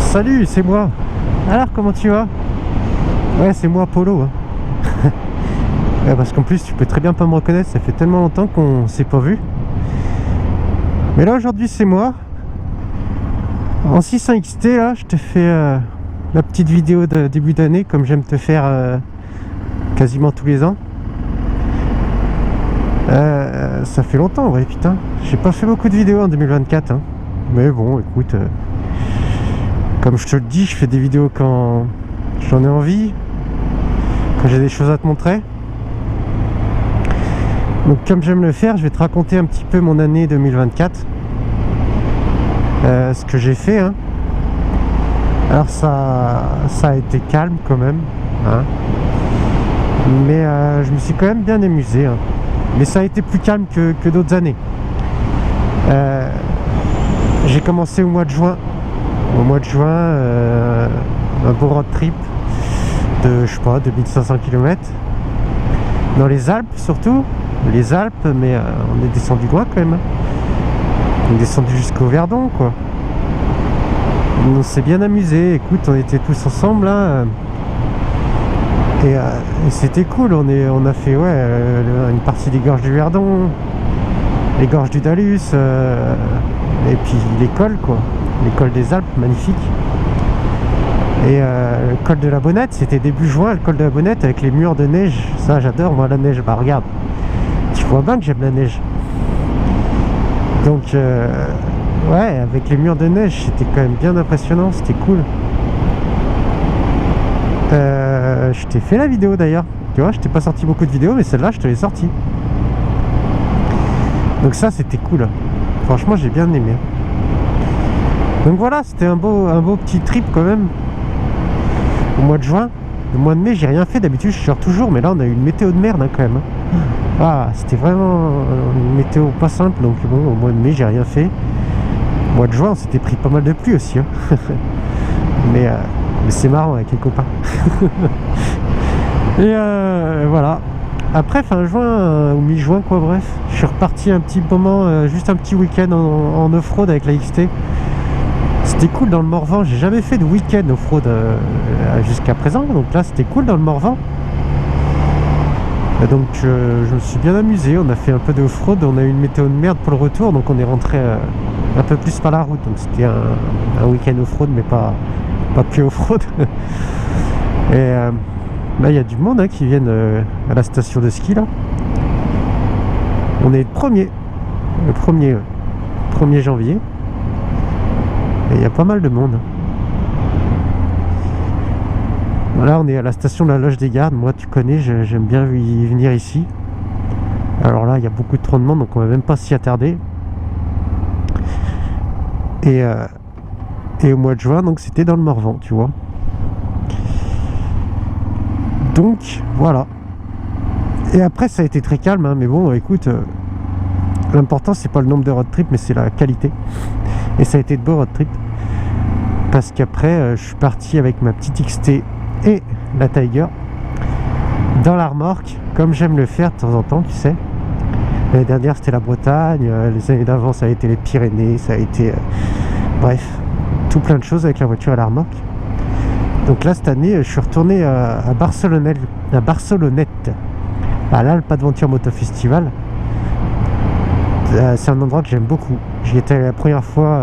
Salut, c'est moi. Alors, comment tu vas? Ouais, c'est moi, Polo. Hein. Ouais, parce qu'en plus, tu peux très bien pas me reconnaître. Ça fait tellement longtemps qu'on s'est pas vu. Mais là, aujourd'hui, c'est moi. En 600 XT, là, je te fais la petite vidéo de début d'année, comme j'aime te faire quasiment tous les ans. Ça fait longtemps, ouais, putain. J'ai pas fait beaucoup de vidéos en 2024. Hein. Mais bon, écoute... comme je te le dis, je fais des vidéos quand j'en ai envie, quand j'ai des choses à te montrer. Donc comme j'aime le faire, je vais te raconter un petit peu mon année 2024. Ce que j'ai fait. Hein. Alors ça a été calme quand même. Hein. Mais je me suis quand même bien amusé. Hein. Mais ça a été plus calme que d'autres années. J'ai commencé au mois de juin. Au mois de juin, un beau road trip de, je sais pas, 2500 km. Dans les Alpes surtout. Les Alpes, mais on est descendu loin quand même. On est descendu jusqu'au Verdon, quoi. On s'est bien amusé. Écoute, on était tous ensemble là. Et c'était cool. On a fait une partie des gorges du Verdon, les gorges du Dalus, et puis l'école, quoi. L'école des Alpes, magnifique. Et le col de la Bonnette, c'était début juin, le col de la Bonnette avec les murs de neige. Ça, j'adore, moi, la neige. Bah, regarde, tu vois bien que j'aime la neige. Donc, ouais, avec les murs de neige, c'était quand même bien impressionnant, c'était cool. Je t'ai fait la vidéo d'ailleurs. Tu vois, je t'ai pas sorti beaucoup de vidéos, mais celle-là, je te l'ai sortie. Donc ça, c'était cool. Franchement, j'ai bien aimé. Donc voilà, c'était un beau petit trip quand même. Au mois de juin. Le mois de mai, j'ai rien fait. D'habitude, je sors toujours, mais là, on a eu une météo de merde hein, quand même. Ah, c'était vraiment une météo pas simple. Donc bon, au mois de mai, j'ai rien fait. Au mois de juin, on s'était pris pas mal de pluie aussi. Hein. mais c'est marrant avec les copains. Et voilà. Après fin juin ou mi-juin, quoi, bref, je suis reparti un petit moment, juste un petit week-end en off-road avec la XT. C'était cool dans le Morvan. J'ai jamais fait de week-end off-road jusqu'à présent, donc là c'était cool dans le Morvan. Et donc je me suis bien amusé. On a fait un peu de off-road. On a eu une météo de merde pour le retour, donc on est rentré un peu plus par la route. Donc c'était un week-end off-road, mais pas que off-road. Et là il y a du monde hein, qui viennent à la station de ski là. On est le 1er janvier. Et il y a pas mal de monde. Voilà, on est à la station de la Loge des Gardes. Moi, tu connais, j'aime bien y venir ici. Alors là, il y a beaucoup trop de monde, donc on va même pas s'y attarder. Et au mois de juin, donc c'était dans le Morvan, tu vois. Donc, voilà. Et après, ça a été très calme, hein, mais bon, écoute, l'important, c'est pas le nombre de road trips, mais c'est la qualité. Et ça a été de beaux road trips. Parce qu'après, je suis parti avec ma petite XT et la Tiger dans la remorque, comme j'aime le faire de temps en temps, tu sais. L'année dernière, c'était la Bretagne. Les années d'avant, ça a été les Pyrénées. Ça a été... bref, tout plein de choses avec la voiture et la remorque. Donc là, cette année, je suis retourné à Barcelonnette, à l'Alpe Adventure Moto Festival. C'est un endroit que j'aime beaucoup. J'y étais la première fois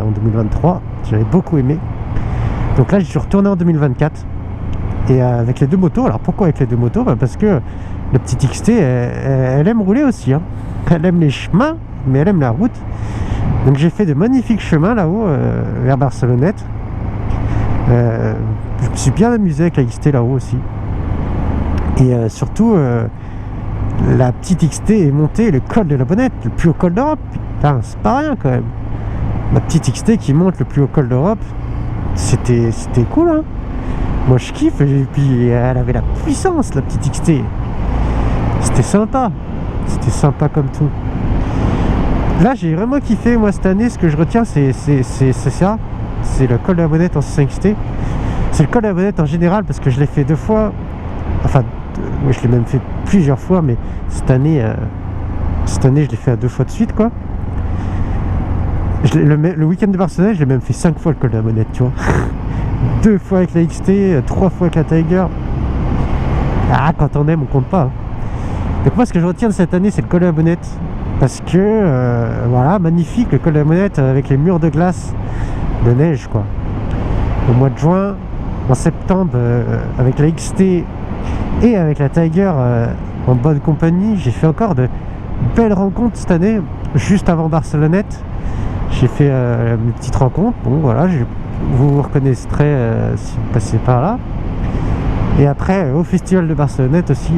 en 2023. J'avais beaucoup aimé. Donc là, je suis retourné en 2024. Et avec les deux motos. Alors pourquoi avec les deux motos? Parce que la petite XT, elle aime rouler aussi. Hein. Elle aime les chemins, mais elle aime la route. Donc j'ai fait de magnifiques chemins là-haut, vers Barcelonnette. Je me suis bien amusé avec la XT là-haut aussi. Et surtout... la petite XT est montée le col de la Bonnette, le plus haut col d'Europe. Putain, c'est pas rien quand même. La petite XT qui monte le plus haut col d'Europe, c'était cool, hein. Moi je kiffe, et puis elle avait la puissance, la petite XT. C'était sympa comme tout. Là j'ai vraiment kiffé, moi cette année, ce que je retiens c'est ça. C'est le col de la Bonnette en 600 XT. C'est le col de la Bonnette en général parce que je l'ai fait 2 fois. Enfin, moi je l'ai même fait plusieurs fois, mais cette année je l'ai fait à 2 fois de suite, quoi. Le week-end de Barcelone, j'ai même fait 5 fois le col de la Monette, tu vois. 2 fois avec la XT, 3 fois avec la Tiger. Ah, quand on aime, on compte pas. Hein. Donc moi, ce que je retiens de cette année, c'est le col de la Monette. Parce que, voilà, magnifique, le col de la Monette avec les murs de glace, de neige, quoi. Au mois de juin, en septembre, avec la XT et avec la Tiger en bonne compagnie, j'ai fait encore de belles rencontres cette année, juste avant Barcelonnette. J'ai fait une petite rencontre, bon voilà, vous reconnaîtrez si vous passez par là. Et après, au festival de Barcelonnette aussi,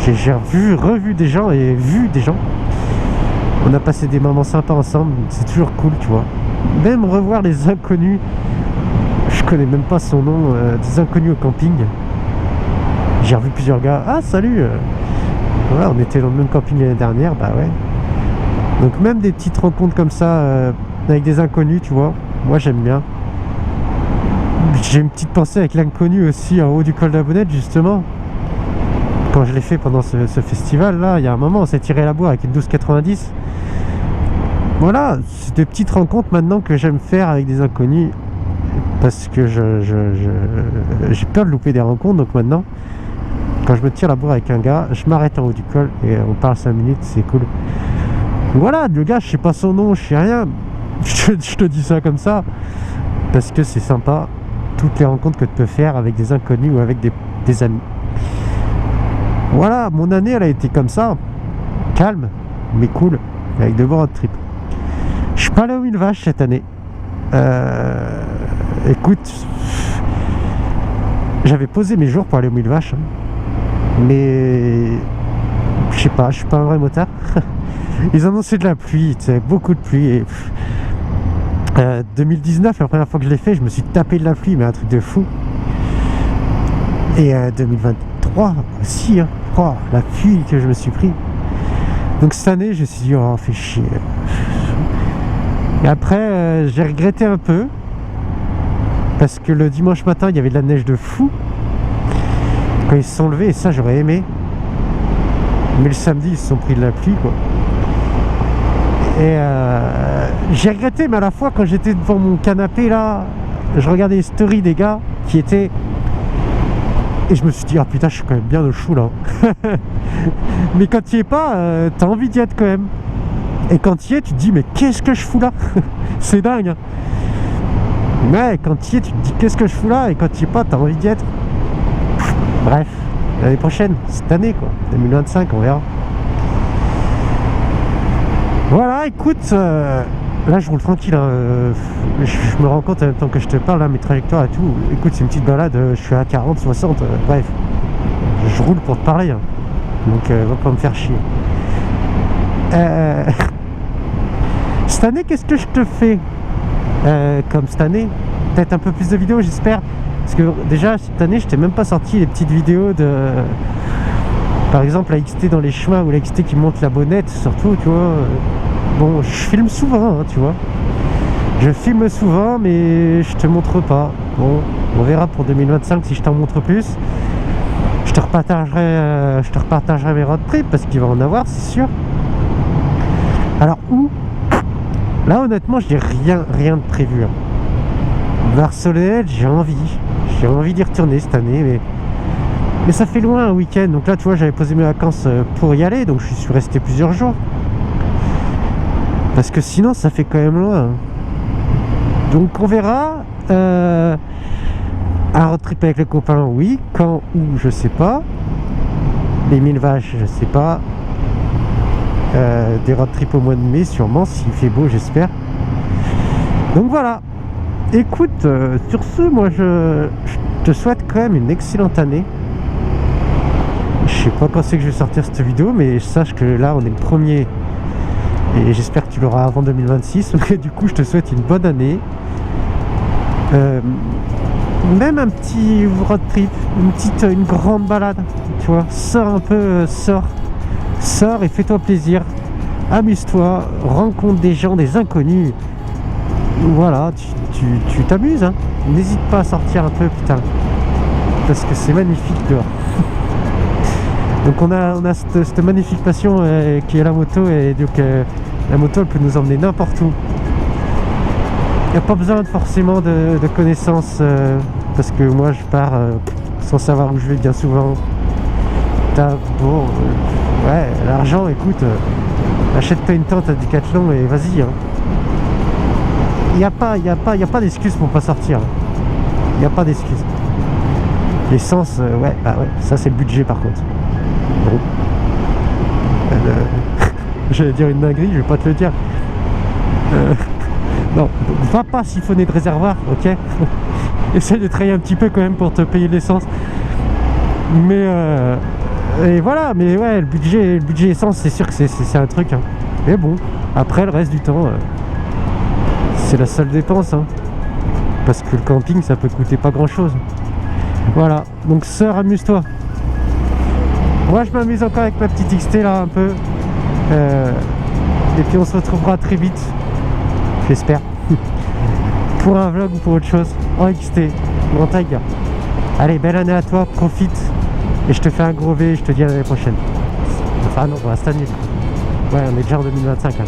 j'ai revu des gens et vu des gens. On a passé des moments sympas ensemble, c'est toujours cool, tu vois. Même revoir les inconnus, je connais même pas son nom, des inconnus au camping. J'ai revu plusieurs gars, ah salut, voilà, on était dans le même camping l'année dernière, bah ouais. Donc même des petites rencontres comme ça, avec des inconnus, tu vois, moi j'aime bien. J'ai une petite pensée avec l'inconnu aussi en haut du col de la Bonnette, justement. Quand je l'ai fait pendant ce festival là, il y a un moment on s'est tiré la bourre avec une 1290. Voilà, c'est des petites rencontres maintenant que j'aime faire avec des inconnus. Parce que j'ai peur de louper des rencontres, donc maintenant quand je me tire la bourre avec un gars, je m'arrête en haut du col et on parle 5 minutes, c'est cool. Voilà, le gars, je sais pas son nom, je sais rien. Je te dis ça comme ça parce que c'est sympa, toutes les rencontres que tu peux faire avec des inconnus ou avec des amis. Voilà, mon année elle a été comme ça, calme mais cool, avec de bons road trips. Je suis pas allé aux 1000 vaches cette année. Écoute, j'avais posé mes jours pour aller aux 1000 vaches, hein. Mais je sais pas, je suis pas un vrai motard. Ils annonçaient de la pluie, tu sais, beaucoup de pluie. Et 2019, la première fois que je l'ai fait, je me suis tapé de la pluie, mais un truc de fou. Et 2023 aussi, hein. Oh, la pluie que je me suis pris. Donc cette année, je me suis dit, oh, fait chier. Et après, j'ai regretté un peu. Parce que le dimanche matin, il y avait de la neige de fou. Quand ils se sont levés, et ça, j'aurais aimé. Mais le samedi, ils se sont pris de la pluie, quoi. Et j'ai regretté, mais à la fois, quand j'étais devant mon canapé, là, je regardais les stories des gars qui étaient... Et je me suis dit, ah putain, je suis quand même bien au chou, là. Mais quand tu y es pas, t'as envie d'y être quand même. Et quand tu y es, tu te dis, mais qu'est-ce que je fous là? C'est dingue, hein. Mais quand tu y es, tu te dis, qu'est-ce que je fous là? Et quand tu y es pas, t'as envie d'y être. Bref, l'année prochaine, cette année, quoi. 2025, on verra. Voilà, écoute, là je roule tranquille, hein. Je me rends compte en même temps que je te parle, là, mes trajectoires et tout. Écoute, c'est une petite balade, je suis à 40, 60, bref. Je roule pour te parler, hein. Donc va pas me faire chier. Cette année, qu'est-ce que je te fais comme cette année? Peut-être un peu plus de vidéos, j'espère. Parce que déjà, cette année, je t'ai même pas sorti les petites vidéos de... Par exemple, la XT dans les chemins ou la XT qui monte la Bonnette, surtout, tu vois. Bon, je filme souvent, hein, tu vois. Je filme souvent, mais je te montre pas. Bon, on verra pour 2025 si je t'en montre plus. Je te repartagerai mes road trips parce qu'il va en avoir, c'est sûr. Alors, où? Là, honnêtement, je n'ai rien de prévu. Hein. Barcelonnette, j'ai envie d'y retourner cette année, mais ça fait loin un week-end. Donc là, tu vois, j'avais posé mes vacances pour y aller, donc je suis resté plusieurs jours. Parce que sinon, ça fait quand même loin. Donc on verra. Un road trip avec les copains, oui. Quand, où, je sais pas. Les 1000 vaches, je sais pas. Des road trips au mois de mai, sûrement, s'il fait beau, j'espère. Donc voilà. Écoute, sur ce, moi, je te souhaite quand même une excellente année. Je sais pas quand c'est que je vais sortir cette vidéo, mais sache que là, on est le 1er. Et j'espère que tu l'auras avant 2026. Mais du coup, je te souhaite une bonne année. Même un petit road trip, une grande balade, tu vois, sors un peu, sors et fais-toi plaisir, amuse-toi, rencontre des gens, des inconnus, voilà, tu t'amuses, hein. N'hésite pas à sortir un peu, putain, parce que c'est magnifique dehors. Donc on a cette magnifique passion qui est la moto, et donc la moto elle peut nous emmener n'importe où. n'y a pas besoin forcément de connaissances parce que moi je pars sans savoir où je vais bien souvent. Bon, ouais, l'argent, écoute, achète-toi une tente à Decathlon et vas-y. Hein. Il n'y a pas d'excuse pour pas sortir. Il n'y a pas d'excuse. L'essence, ouais, ça c'est le budget par contre. Bon. J'allais dire une dinguerie, je vais pas te le dire. Non, va pas siphonner de réservoir, ok. Essaye de travailler un petit peu quand même pour te payer l'essence. Mais et voilà, mais ouais, le budget essence, c'est sûr que c'est un truc. Hein. Mais bon, après le reste du temps, c'est la seule dépense. Hein. Parce que le camping, ça peut coûter pas grand chose. Voilà, donc sœur, amuse-toi. Moi, je m'amuse encore avec ma petite XT là un peu. Et puis on se retrouvera très vite. J'espère. Pour un vlog ou pour autre chose. En XT, ou en Tiger. Allez, belle année à toi, profite. Et je te fais un gros V, je te dis à l'année prochaine. Enfin non, on va cette année. Ouais, on est déjà en 2025. Hein.